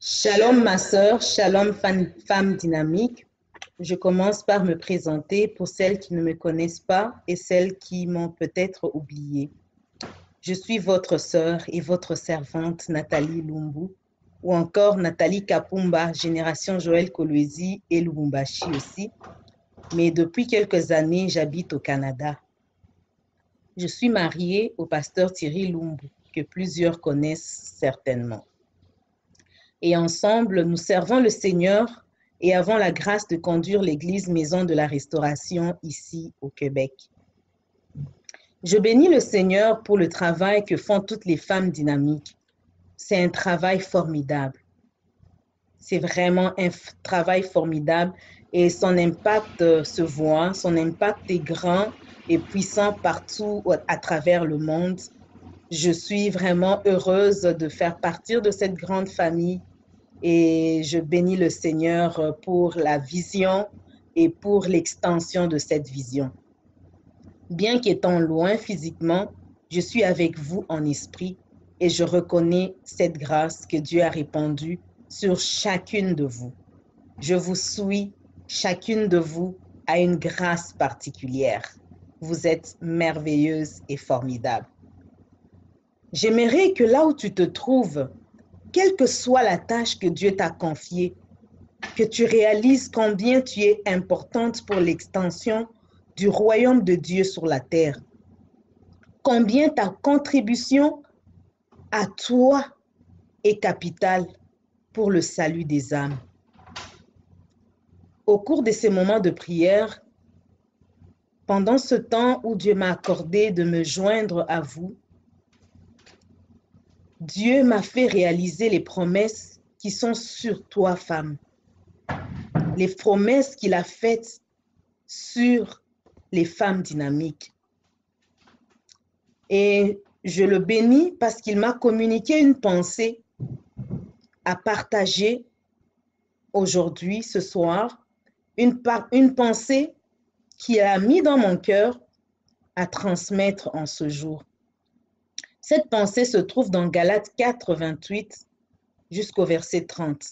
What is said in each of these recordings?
Shalom ma sœur, shalom femme dynamique. Je commence par me présenter pour celles qui ne me connaissent pas et celles qui m'ont peut-être oublié. Je suis votre sœur et votre servante Nathalie Lumbu, ou encore Nathalie Kapumba, génération Joël Kolwezi et Lubumbashi aussi. Mais depuis quelques années, j'habite au Canada. Je suis mariée au pasteur Thierry Lumbu, que plusieurs connaissent certainement. Et ensemble, nous servons le Seigneur et avons la grâce de conduire l'Église Maison de la Restauration ici au Québec. Je bénis le Seigneur pour le travail que font toutes les femmes dynamiques. C'est un travail formidable. C'est vraiment un travail formidable et son impact se voit, son impact est grand et puissant partout à travers le monde. Je suis vraiment heureuse de faire partie de cette grande famille et je bénis le Seigneur pour la vision et pour l'extension de cette vision. Bien qu'étant loin physiquement, je suis avec vous en esprit et je reconnais cette grâce que Dieu a répandue sur chacune de vous. Je vous suis, chacune de vous a une grâce particulière. Vous êtes merveilleuse et formidable. J'aimerais que là où tu te trouves, quelle que soit la tâche que Dieu t'a confiée, que tu réalises combien tu es importante pour l'extension du royaume de Dieu sur la terre. Combien ta contribution à toi est capitale pour le salut des âmes. Au cours de ces moments de prière, pendant ce temps où Dieu m'a accordé de me joindre à vous, Dieu m'a fait réaliser les promesses qui sont sur toi, femme. Les promesses qu'il a faites sur les femmes dynamiques. Et je le bénis parce qu'il m'a communiqué une pensée à partager aujourd'hui, ce soir, une pensée qu'il a mis dans mon cœur à transmettre en ce jour. Cette pensée se trouve dans Galates 4, 28 jusqu'au verset 30.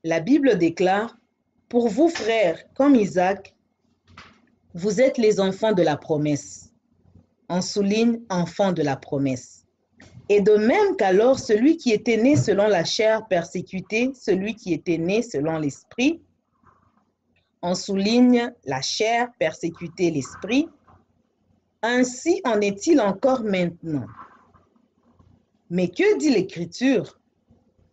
La Bible déclare, « Pour vous, frères, comme Isaac, vous êtes les enfants de la promesse. » On souligne « enfants de la promesse. » Et de même qu'alors celui qui était né selon la chair persécutait celui qui était né selon l'esprit, on souligne la chair persécutait l'esprit, ainsi en est-il encore maintenant. Mais que dit l'Écriture?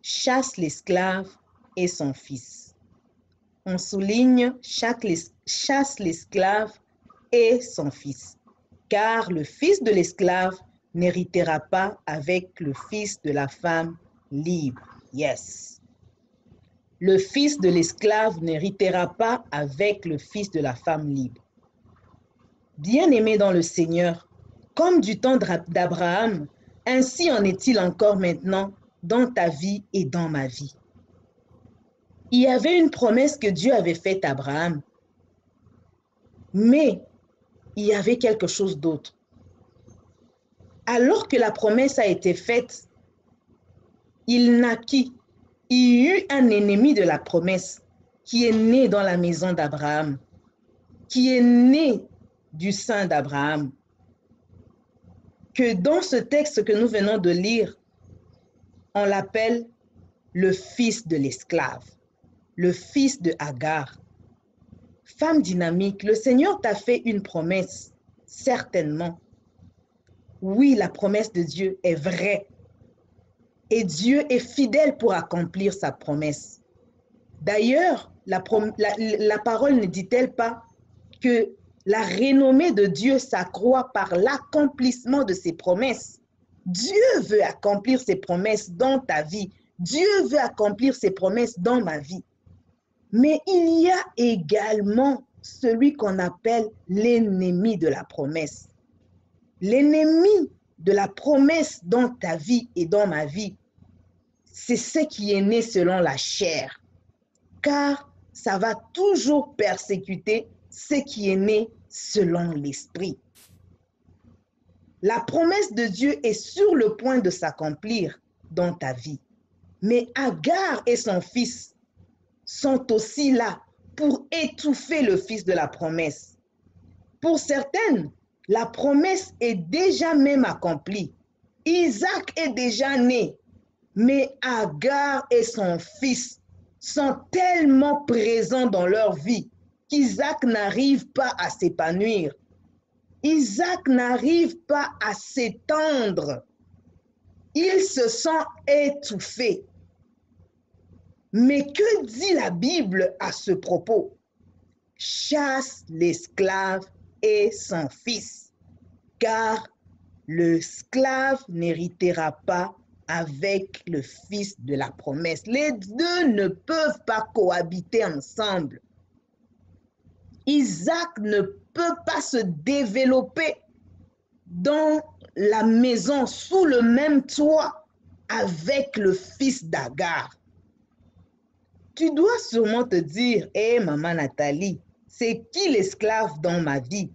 Chasse l'esclave et son fils. On souligne chasse l'esclave et son fils, car le fils de l'esclave n'héritera pas avec le fils de la femme libre. Yes. Le fils de l'esclave n'héritera pas avec le fils de la femme libre. Bien-aimé dans le Seigneur, comme du temps d'Abraham, ainsi en est-il encore maintenant dans ta vie et dans ma vie. Il y avait une promesse que Dieu avait faite à Abraham, mais il y avait quelque chose d'autre. Alors que la promesse a été faite, il naquit. Il y eut un ennemi de la promesse qui est né dans la maison d'Abraham, qui est né du sein d'Abraham. Que dans ce texte que nous venons de lire, on l'appelle le fils de l'esclave, le fils de Agar. Femme dynamique, le Seigneur t'a fait une promesse, certainement. Oui, la promesse de Dieu est vraie. Et Dieu est fidèle pour accomplir sa promesse. D'ailleurs, la parole ne dit-elle pas que la renommée de Dieu s'accroît par l'accomplissement de ses promesses? Dieu veut accomplir ses promesses dans ta vie. Dieu veut accomplir ses promesses dans ma vie. Mais il y a également celui qu'on appelle l'ennemi de la promesse. L'ennemi de la promesse dans ta vie et dans ma vie, c'est ce qui est né selon la chair. Car ça va toujours persécuter ce qui est né selon l'esprit. La promesse de Dieu est sur le point de s'accomplir dans ta vie. Mais Agar et son fils sont aussi là pour étouffer le fils de la promesse. Pour certaines, la promesse est déjà même accomplie. Isaac est déjà né, mais Agar et son fils sont tellement présents dans leur vie qu'Isaac n'arrive pas à s'épanouir. Isaac n'arrive pas à s'étendre. Il se sent étouffé. Mais que dit la Bible à ce propos? Chasse l'esclave et son fils, car l'esclave n'héritera pas avec le fils de la promesse. Les deux ne peuvent pas cohabiter ensemble. Isaac ne peut pas se développer dans la maison sous le même toit avec le fils d'Agar. Tu dois sûrement te dire, hé maman Nathalie, c'est qui l'esclave dans ma vie?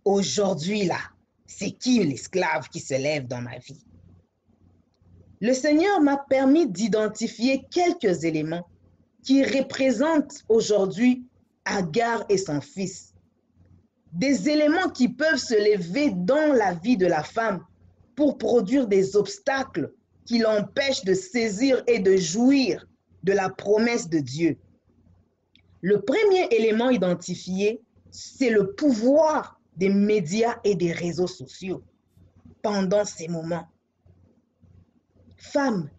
Aujourd'hui là, c'est qui l'esclave qui se lève dans ma vie? Le Seigneur m'a permis d'identifier quelques éléments qui représentent aujourd'hui Agar et son fils. Des éléments qui peuvent se lever dans la vie de la femme pour produire des obstacles qui l'empêchent de saisir et de jouir de la promesse de Dieu. Le premier élément identifié, c'est le pouvoir des médias et des réseaux sociaux pendant ces moments. Femmes,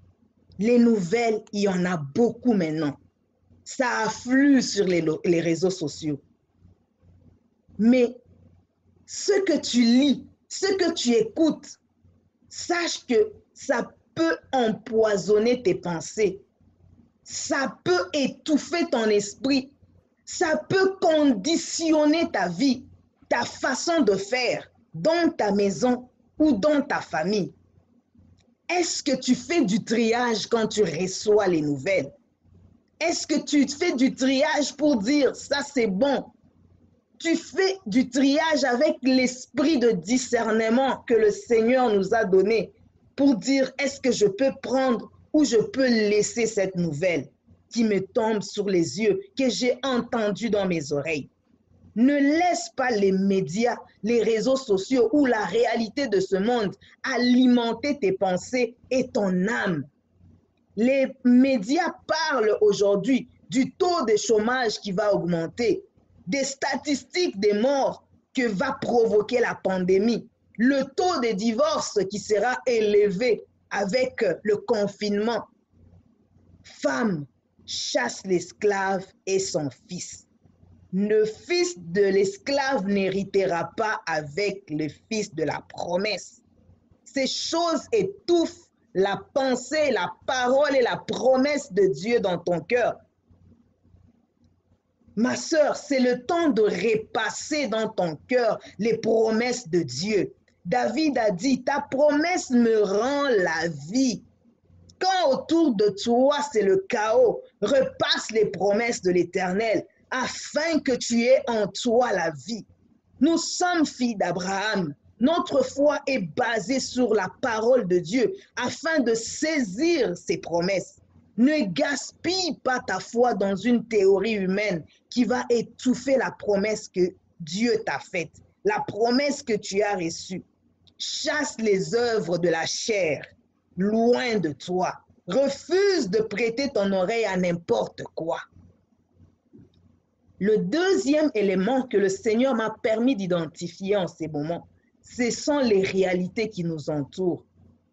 les nouvelles, il y en a beaucoup maintenant. Ça afflue sur les réseaux sociaux. Mais ce que tu lis, ce que tu écoutes, sache que ça peut empoisonner tes pensées. Ça peut étouffer ton esprit. Ça peut conditionner ta vie, ta façon de faire dans ta maison ou dans ta famille. Est-ce que tu fais du triage quand tu reçois les nouvelles? Est-ce que tu fais du triage pour dire ça c'est bon? Tu fais du triage avec l'esprit de discernement que le Seigneur nous a donné pour dire est-ce que je peux prendre ou je peux laisser cette nouvelle qui me tombe sur les yeux, que j'ai entendue dans mes oreilles. Ne laisse pas les médias, les réseaux sociaux ou la réalité de ce monde alimenter tes pensées et ton âme. Les médias parlent aujourd'hui du taux de chômage qui va augmenter, des statistiques des morts que va provoquer la pandémie, le taux de divorce qui sera élevé avec le confinement. Femme, chasse l'esclave et son fils. Le fils de l'esclave n'héritera pas avec le fils de la promesse. Ces choses étouffent la pensée, la parole et la promesse de Dieu dans ton cœur. Ma sœur, c'est le temps de repasser dans ton cœur les promesses de Dieu. David a dit, ta promesse me rend la vie. Quand autour de toi c'est le chaos, repasse les promesses de l'Éternel afin que tu aies en toi la vie. Nous sommes filles d'Abraham. Notre foi est basée sur la parole de Dieu afin de saisir ses promesses. Ne gaspille pas ta foi dans une théorie humaine qui va étouffer la promesse que Dieu t'a faite, la promesse que tu as reçue. Chasse les œuvres de la chair loin de toi. Refuse de prêter ton oreille à n'importe quoi. Le deuxième élément que le Seigneur m'a permis d'identifier en ces moments, ce sont les réalités qui nous entourent.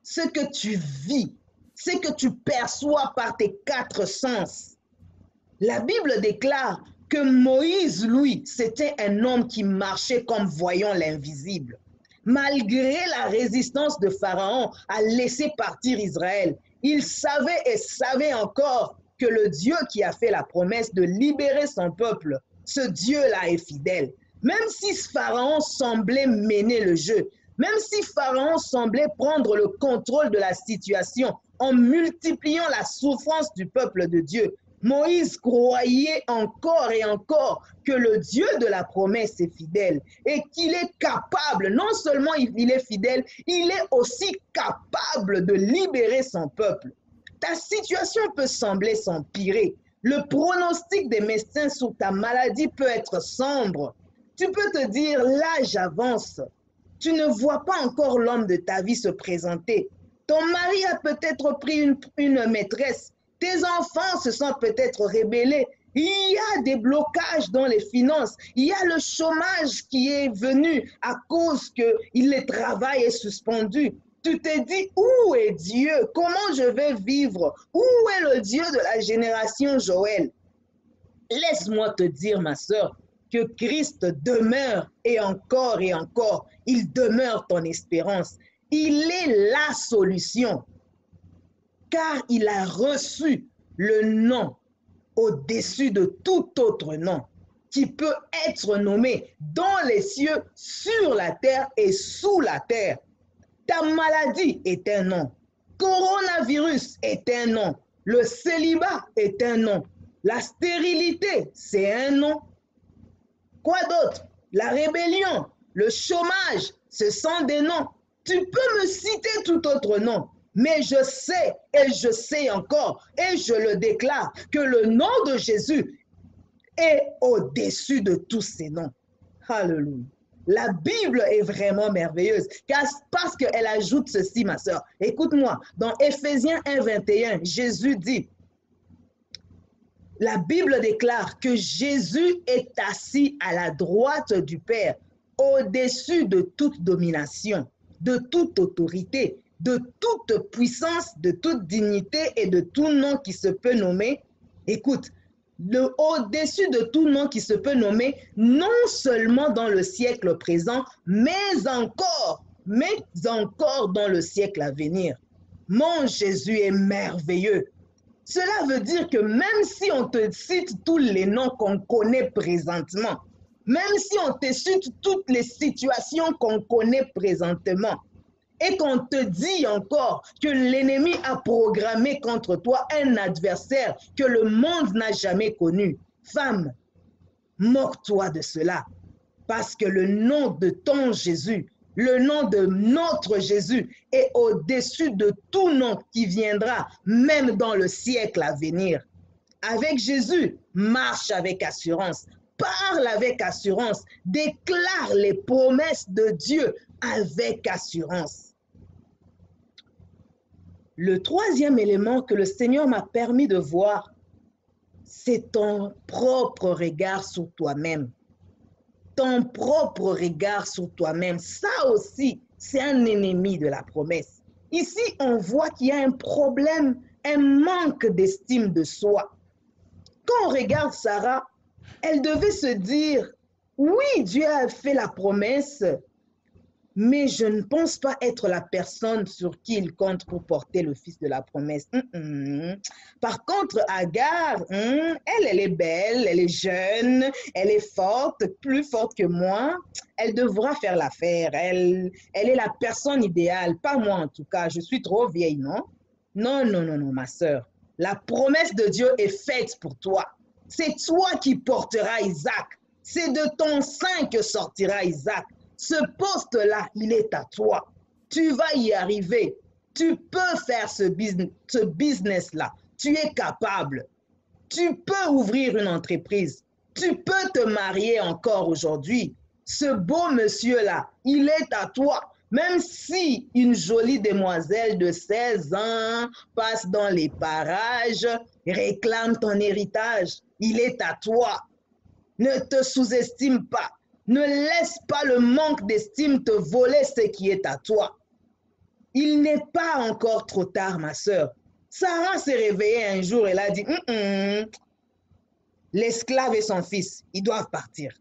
Ce que tu vis, ce que tu perçois par tes quatre sens. La Bible déclare que Moïse, lui, c'était un homme qui marchait comme voyant l'invisible. Malgré la résistance de Pharaon à laisser partir Israël, il savait et savait encore que le Dieu qui a fait la promesse de libérer son peuple, ce Dieu-là est fidèle. Même si Pharaon semblait mener le jeu, même si Pharaon semblait prendre le contrôle de la situation en multipliant la souffrance du peuple de Dieu, Moïse croyait encore et encore que le Dieu de la promesse est fidèle et qu'il est capable, non seulement il est fidèle, il est aussi capable de libérer son peuple. Ta situation peut sembler s'empirer. Le pronostic des médecins sur ta maladie peut être sombre. Tu peux te dire, là j'avance. Tu ne vois pas encore l'homme de ta vie se présenter. Ton mari a peut-être pris une maîtresse. Tes enfants se sont peut-être rebellés. Il y a des blocages dans les finances. Il y a le chômage qui est venu à cause que le travail est suspendu. Tu te dis, où est Dieu? Comment je vais vivre? Où est le Dieu de la génération Joël? Laisse-moi te dire, ma sœur, que Christ demeure et encore, il demeure ton espérance. Il est la solution, car il a reçu le nom au-dessus de tout autre nom qui peut être nommé dans les cieux, sur la terre et sous la terre. Ta maladie est un nom. Coronavirus est un nom. Le célibat est un nom. La stérilité, c'est un nom. Quoi d'autre? La rébellion, le chômage, ce sont des noms. Tu peux me citer tout autre nom, mais je sais et je sais encore et je le déclare que le nom de Jésus est au-dessus de tous ces noms. Alléluia. La Bible est vraiment merveilleuse parce qu'elle ajoute ceci, ma sœur. Écoute-moi, dans Éphésiens 1, 21, Jésus dit, la Bible déclare que Jésus est assis à la droite du Père, au-dessus de toute domination, de toute autorité, de toute puissance, de toute dignité et de tout nom qui se peut nommer. Écoute, au-dessus de tout nom qui se peut nommer, non seulement dans le siècle présent, mais encore dans le siècle à venir. Mon Jésus est merveilleux. Cela veut dire que même si on te cite tous les noms qu'on connaît présentement, même si on te cite toutes les situations qu'on connaît présentement, et qu'on te dit encore que l'ennemi a programmé contre toi un adversaire que le monde n'a jamais connu, femme, moque-toi de cela, parce que le nom de ton Jésus, le nom de notre Jésus est au-dessus de tout nom qui viendra, même dans le siècle à venir. Avec Jésus, marche avec assurance, parle avec assurance, déclare les promesses de Dieu avec assurance. Le troisième élément que le Seigneur m'a permis de voir, c'est ton propre regard sur toi-même. Ton propre regard sur toi-même, ça aussi, c'est un ennemi de la promesse. Ici, on voit qu'il y a un problème, un manque d'estime de soi. Quand on regarde Sarah, elle devait se dire, oui, Dieu a fait la promesse, mais je ne pense pas être la personne sur qui il compte pour porter le fils de la promesse. Par contre, Agar, elle est belle, elle est jeune, elle est forte, plus forte que moi. Elle devra faire l'affaire. Elle est la personne idéale, pas moi en tout cas. Je suis trop vieille, non? Non, ma sœur. La promesse de Dieu est faite pour toi. C'est toi qui porteras Isaac. C'est de ton sein que sortira Isaac. Ce poste-là, il est à toi. Tu vas y arriver. Tu peux faire ce business-là. Tu es capable. Tu peux ouvrir une entreprise. Tu peux te marier encore aujourd'hui. Ce beau monsieur-là, il est à toi. Même si une jolie demoiselle de 16 ans passe dans les parages, réclame ton héritage, il est à toi. Ne te sous-estime pas. Ne laisse pas le manque d'estime te voler ce qui est à toi. Il n'est pas encore trop tard, ma sœur. Sarah s'est réveillée un jour et elle a dit, l'esclave et son fils, ils doivent partir.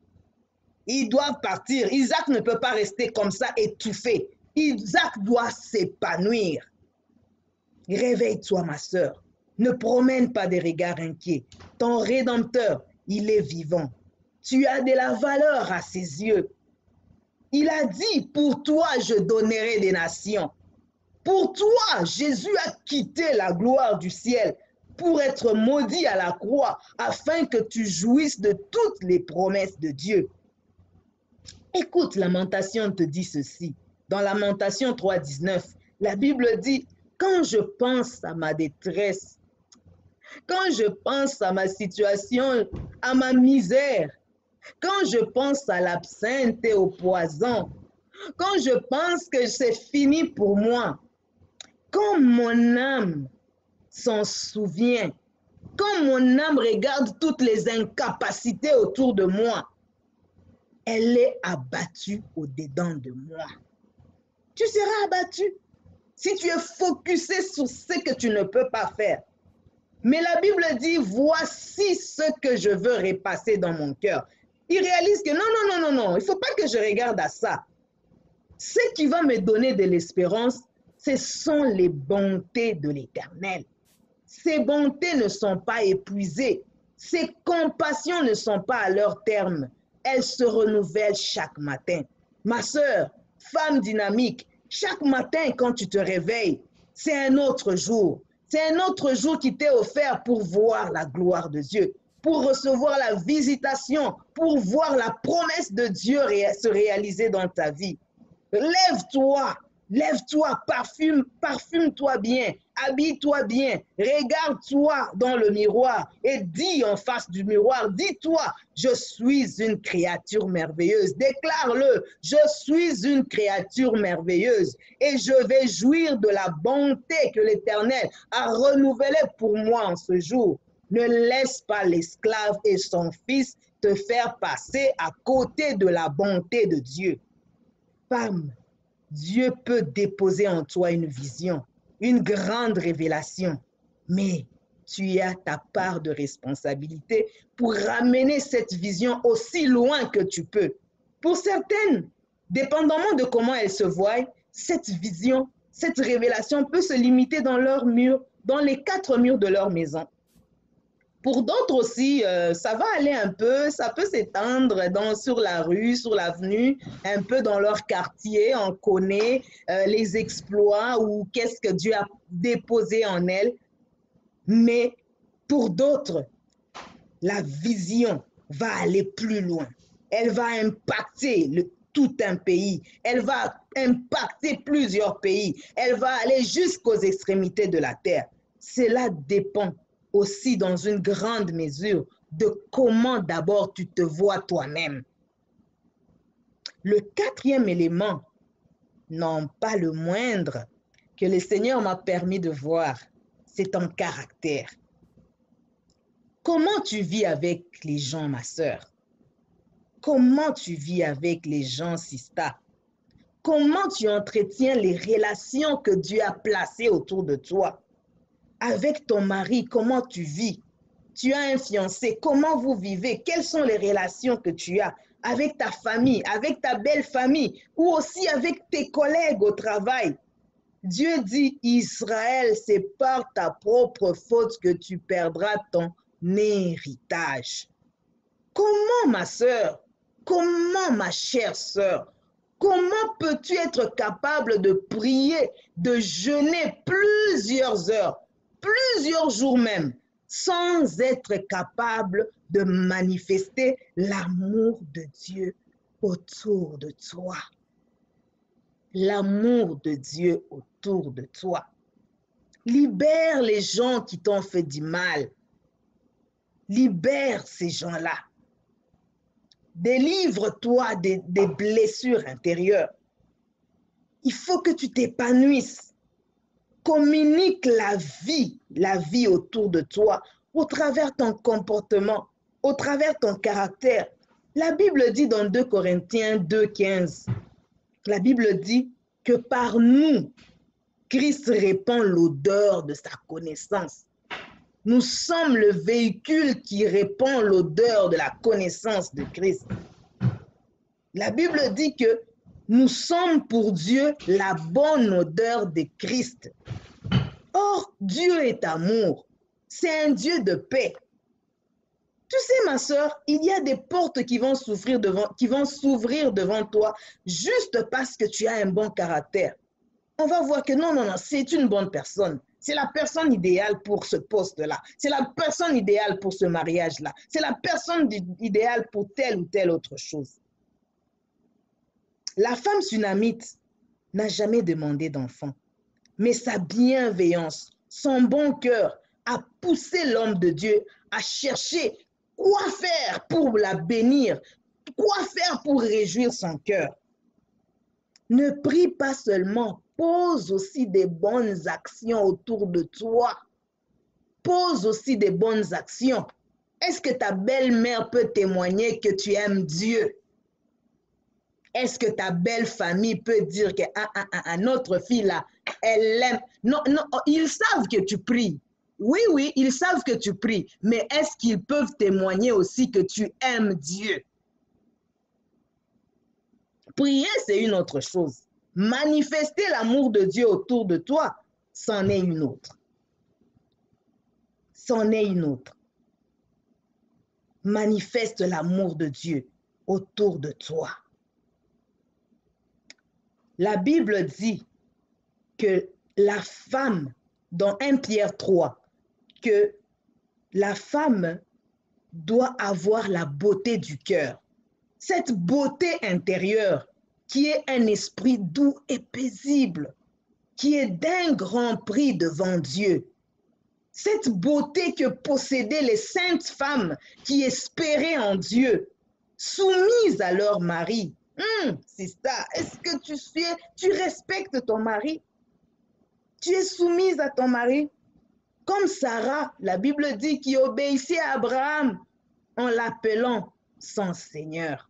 Ils doivent partir. Isaac ne peut pas rester comme ça étouffé. Isaac doit s'épanouir. Réveille-toi, ma sœur. Ne promène pas des regards inquiets. Ton Rédempteur, il est vivant. Tu as de la valeur à ses yeux. Il a dit, pour toi, je donnerai des nations. Pour toi, Jésus a quitté la gloire du ciel pour être maudit à la croix, afin que tu jouisses de toutes les promesses de Dieu. Écoute, Lamentation te dit ceci. Dans Lamentation 3,19, la Bible dit, quand je pense à ma détresse, quand je pense à ma situation, à ma misère, quand je pense à l'absinthe et au poison, quand je pense que c'est fini pour moi, quand mon âme s'en souvient, quand mon âme regarde toutes les incapacités autour de moi, elle est abattue au-dedans de moi. Tu seras abattu si tu es focusé sur ce que tu ne peux pas faire. Mais la Bible dit, voici ce que je veux repasser dans mon cœur. Il réalise que non, il ne faut pas que je regarde à ça. Ce qui va me donner de l'espérance, ce sont les bontés de l'Éternel. Ces bontés ne sont pas épuisées. Ces compassions ne sont pas à leur terme. Elles se renouvellent chaque matin. Ma sœur, femme dynamique, chaque matin quand tu te réveilles, c'est un autre jour. C'est un autre jour qui t'est offert pour voir la gloire de Dieu, pour recevoir la visitation, pour voir la promesse de Dieu se réaliser dans ta vie. Lève-toi, lève-toi, parfume-toi bien, habille-toi bien, regarde-toi dans le miroir et dis en face du miroir, dis-toi, je suis une créature merveilleuse. Déclare-le, je suis une créature merveilleuse et je vais jouir de la bonté que l'Éternel a renouvelée pour moi en ce jour. Ne laisse pas l'esclave et son fils te faire passer à côté de la bonté de Dieu. Femme, Dieu peut déposer en toi une vision, une grande révélation, mais tu as ta part de responsabilité pour ramener cette vision aussi loin que tu peux. Pour certaines, dépendamment de comment elles se voient, cette vision, cette révélation peut se limiter dans leurs murs, dans les 4 murs de leur maison. Pour d'autres aussi, ça va aller un peu, ça peut s'étendre sur la rue, sur l'avenue, un peu dans leur quartier, on connaît les exploits ou qu'est-ce que Dieu a déposé en elles. Mais pour d'autres, la vision va aller plus loin. Elle va impacter tout un pays. Elle va impacter plusieurs pays. Elle va aller jusqu'aux extrémités de la terre. Cela dépend aussi dans une grande mesure de comment d'abord tu te vois toi-même. Le 4e élément, non pas le moindre, que le Seigneur m'a permis de voir, c'est ton caractère. Comment tu vis avec les gens, ma sœur? Comment tu vis avec les gens, Sista? Comment tu entretiens les relations que Dieu a placées autour de toi? Avec ton mari, comment tu vis? Tu as un fiancé, comment vous vivez? Quelles sont les relations que tu as avec ta famille, avec ta belle famille ou aussi avec tes collègues au travail? Dieu dit, Israël, c'est par ta propre faute que tu perdras ton héritage. Comment, ma sœur? Comment, ma chère sœur? Comment peux-tu être capable de prier, de jeûner plusieurs heures, plusieurs jours même, sans être capable de manifester l'amour de Dieu autour de toi? L'amour de Dieu autour de toi. Libère les gens qui t'ont fait du mal. Libère ces gens-là. Délivre-toi des blessures intérieures. Il faut que tu t'épanouisses. Communique la vie autour de toi, au travers ton comportement, au travers ton caractère. La Bible dit dans 2 Corinthiens 2,15, la Bible dit que par nous, Christ répand l'odeur de sa connaissance. Nous sommes le véhicule qui répand l'odeur de la connaissance de Christ. La Bible dit que nous sommes pour Dieu la bonne odeur de Christ. Or, Dieu est amour. C'est un Dieu de paix. Tu sais, ma sœur, il y a des portes qui vont s'ouvrir devant toi juste parce que tu as un bon caractère. On va voir que non, c'est une bonne personne. C'est la personne idéale pour ce poste-là. C'est la personne idéale pour ce mariage-là. C'est la personne idéale pour telle ou telle autre chose. La femme sunamite n'a jamais demandé d'enfant, mais sa bienveillance, son bon cœur a poussé l'homme de Dieu à chercher quoi faire pour la bénir, quoi faire pour réjouir son cœur. Ne prie pas seulement, pose aussi des bonnes actions autour de toi. Pose aussi des bonnes actions. Est-ce que ta belle-mère peut témoigner que tu aimes Dieu? Est-ce que ta belle famille peut dire que notre fille là, elle l'aime? Non, non, ils savent que tu pries. Oui, oui, ils savent que tu pries. Mais est-ce qu'ils peuvent témoigner aussi que tu aimes Dieu? Prier, c'est une autre chose. Manifester l'amour de Dieu autour de toi, c'en est une autre. C'en est une autre. Manifeste l'amour de Dieu autour de toi. La Bible dit que la femme, dans 1 Pierre 3, que la femme doit avoir la beauté du cœur. Cette beauté intérieure qui est un esprit doux et paisible, qui est d'un grand prix devant Dieu. Cette beauté que possédaient les saintes femmes qui espéraient en Dieu, soumises à leur mari. C'est ça. Est-ce que tu respectes ton mari? Tu es soumise à ton mari? Comme Sarah, la Bible dit, qui obéissait à Abraham en l'appelant son Seigneur.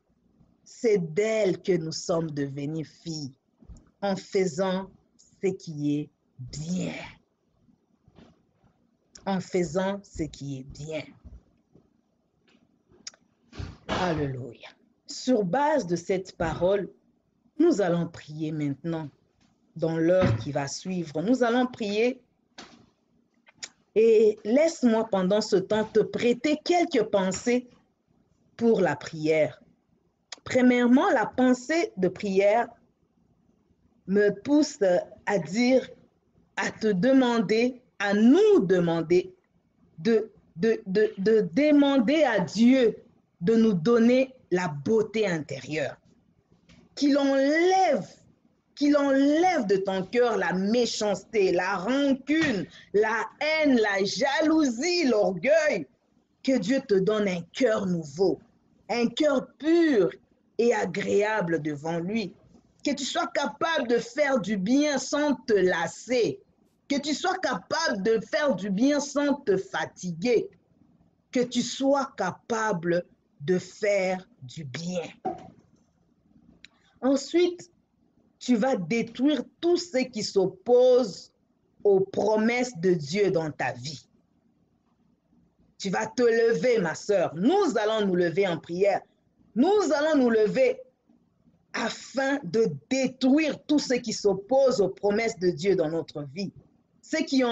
C'est d'elle que nous sommes devenus filles, en faisant ce qui est bien. En faisant ce qui est bien. Alléluia. Sur base de cette parole, nous allons prier maintenant. Dans l'heure qui va suivre, nous allons prier. Et laisse-moi pendant ce temps te prêter quelques pensées pour la prière. Premièrement, la pensée de prière me pousse à dire, à te demander, à nous demander, de demander à Dieu de nous donner la beauté intérieure. Qu'il enlève de ton cœur la méchanceté, la rancune, la haine, la jalousie, l'orgueil. Que Dieu te donne un cœur nouveau, un cœur pur et agréable devant lui. Que tu sois capable de faire du bien sans te lasser. Que tu sois capable de faire du bien sans te fatiguer. Que tu sois capable de faire du bien. Ensuite, tu vas détruire tout ce qui s'oppose aux promesses de Dieu dans ta vie. Tu vas te lever, ma sœur. Nous allons nous lever en prière. Nous allons nous lever afin de détruire tout ce qui s'oppose aux promesses de Dieu dans notre vie. Ce qui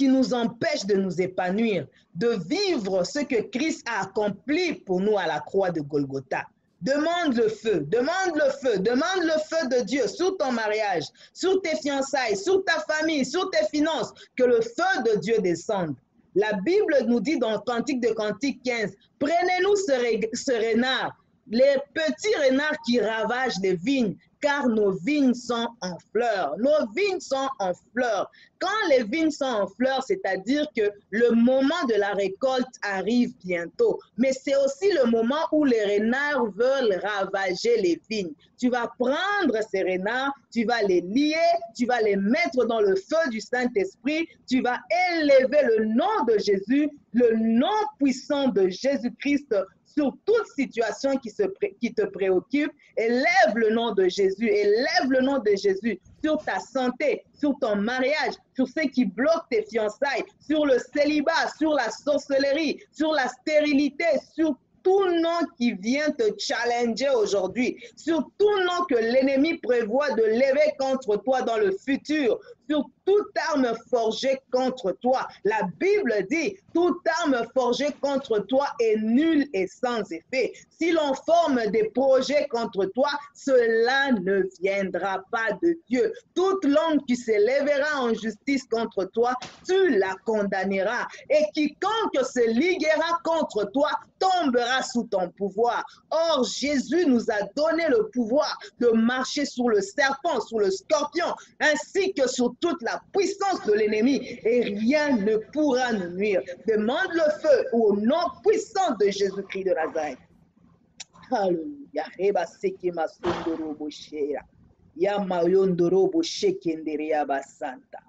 nous empêche de nous épanouir, de vivre ce que Christ a accompli pour nous à la croix de Golgotha. Demande le feu de Dieu sur ton mariage, sur tes fiançailles, sur ta famille, sur tes finances, que le feu de Dieu descende. La Bible nous dit dans Cantique de Cantique 15, prenez-nous ce renard, les petits renards qui ravagent les vignes, car nos vignes sont en fleurs. Nos vignes sont en fleurs. Quand les vignes sont en fleurs, c'est-à-dire que le moment de la récolte arrive bientôt. Mais c'est aussi le moment où les renards veulent ravager les vignes. Tu vas prendre ces renards, tu vas les lier, tu vas les mettre dans le feu du Saint-Esprit, tu vas élever le nom de Jésus, le nom puissant de Jésus-Christ sur toute situation qui te préoccupe. Élève le nom de Jésus, élève le nom de Jésus sur ta santé, sur ton mariage, sur ce qui bloque tes fiançailles, sur le célibat, sur la sorcellerie, sur la stérilité, sur tout nom qui vient te challenger aujourd'hui, sur tout nom que l'ennemi prévoit de lever contre toi dans le futur, sur toute arme forgée contre toi. La Bible dit, toute arme forgée contre toi est nulle et sans effet. Si l'on forme des projets contre toi, cela ne viendra pas de Dieu. Toute langue qui s'élèvera en justice contre toi, tu la condamneras. Et quiconque se liguera contre toi tombera sous ton pouvoir. Or, Jésus nous a donné le pouvoir de marcher sur le serpent, sur le scorpion, ainsi que sur toute la puissance de l'ennemi, et rien ne pourra nous nuire. Demande le feu au nom puissant de Jésus-Christ de Nazareth. Alléluia. Reba seke masondoro boshera. Ya mayondoro boshekendere ya basanta.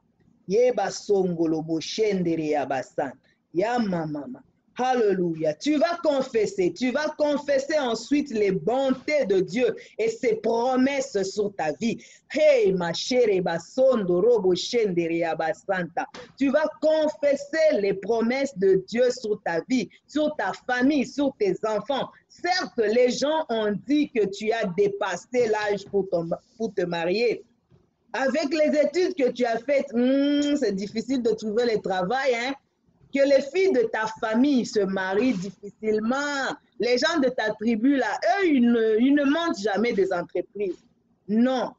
Yeba songolo boshendere ya basanta. Ya mama. Alléluia. Tu vas confesser ensuite les bontés de Dieu et ses promesses sur ta vie. Hey, ma chérie, basondo robo shendere ya basanta. Tu vas confesser les promesses de Dieu sur ta vie, sur ta famille, sur tes enfants. Certes, les gens ont dit que tu as dépassé l'âge pour te marier. Avec les études que tu as faites, c'est difficile de trouver le travail, hein? Que les filles de ta famille se marient difficilement. Les gens de ta tribu, là, eux, ils ne montent jamais des entreprises. Non.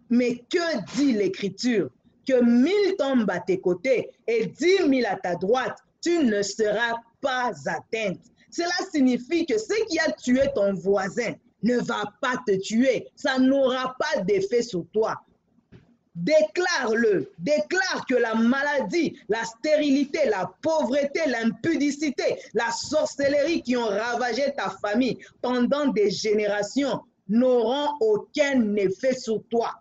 Mais que dit l'Écriture? Que 1000 tombent à tes côtés et 10 000 à ta droite, tu ne seras pas atteinte. Cela signifie que ce qui a tué ton voisin ne va pas te tuer. Ça n'aura pas d'effet sur toi. Déclare-le, déclare que la maladie, la stérilité, la pauvreté, l'impudicité, la sorcellerie qui ont ravagé ta famille pendant des générations n'auront aucun effet sur toi.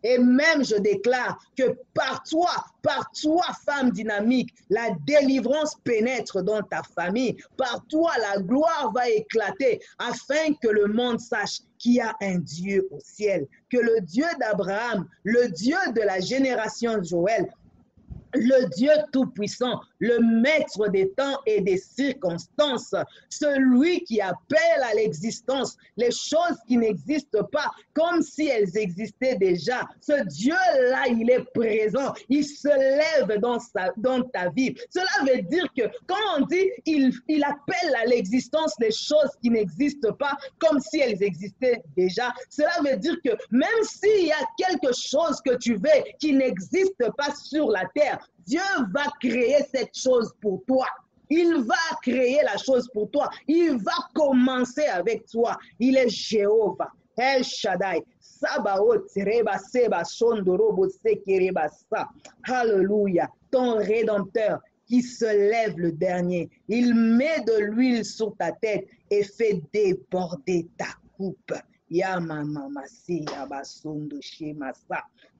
Et même je déclare que par toi, femme dynamique, la délivrance pénètre dans ta famille. Par toi, la gloire va éclater afin que le monde sache qu'il y a un Dieu au ciel. Que le Dieu d'Abraham, le Dieu de la génération de Joël, le Dieu tout-puissant, le maître des temps et des circonstances, celui qui appelle à l'existence les choses qui n'existent pas comme si elles existaient déjà. Ce Dieu-là, il est présent, il se lève dans ta vie. Cela veut dire que quand on dit il appelle à l'existence les choses qui n'existent pas comme si elles existaient déjà, cela veut dire que même s'il y a quelque chose que tu veux qui n'existe pas sur la terre, Dieu va créer cette chose pour toi. Il va créer la chose pour toi. Il va commencer avec toi. Il est Jéhovah, El Shaddai, Sabaoth, Reba Seba, Shondorobo, Sekereba Sa. Alléluia. Ton Rédempteur qui se lève le dernier. Il met de l'huile sur ta tête et fait déborder ta coupe.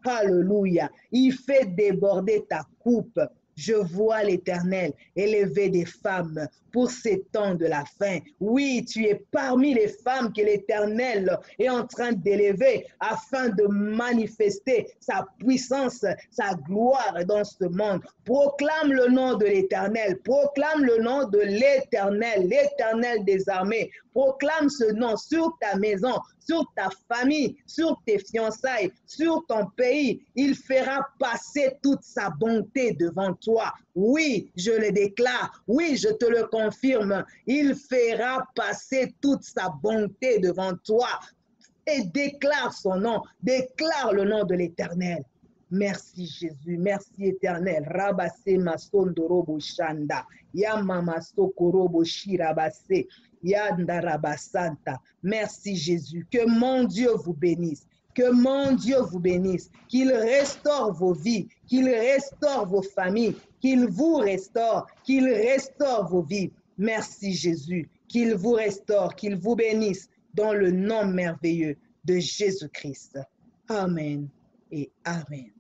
Alléluia. Il fait déborder ta coupe. Je vois l'Éternel élever des femmes pour ces temps de la fin. Oui, tu es parmi les femmes que l'Éternel est en train d'élever afin de manifester sa puissance, sa gloire dans ce monde. Proclame le nom de l'Éternel, proclame le nom de l'Éternel, l'Éternel des armées. Proclame ce nom sur ta maison, sur ta famille, sur tes fiançailles, sur ton pays. Il fera passer toute sa bonté devant toi. Oui, je le déclare. Oui, je te le confirme. Il fera passer toute sa bonté devant toi. Et déclare son nom. Déclare le nom de l'Éternel. Merci Jésus, merci Éternel. Rabase masondorobo shanda. Yamama sokorobo shirabase. Yandarabasanta. Merci Jésus. Que mon Dieu vous bénisse. Que mon Dieu vous bénisse. Qu'il restaure vos vies. Qu'il restaure vos familles. Qu'il vous restaure. Qu'il restaure vos vies. Merci Jésus. Qu'il vous restaure. Qu'il vous bénisse. Dans le nom merveilleux de Jésus-Christ. Amen et Amen.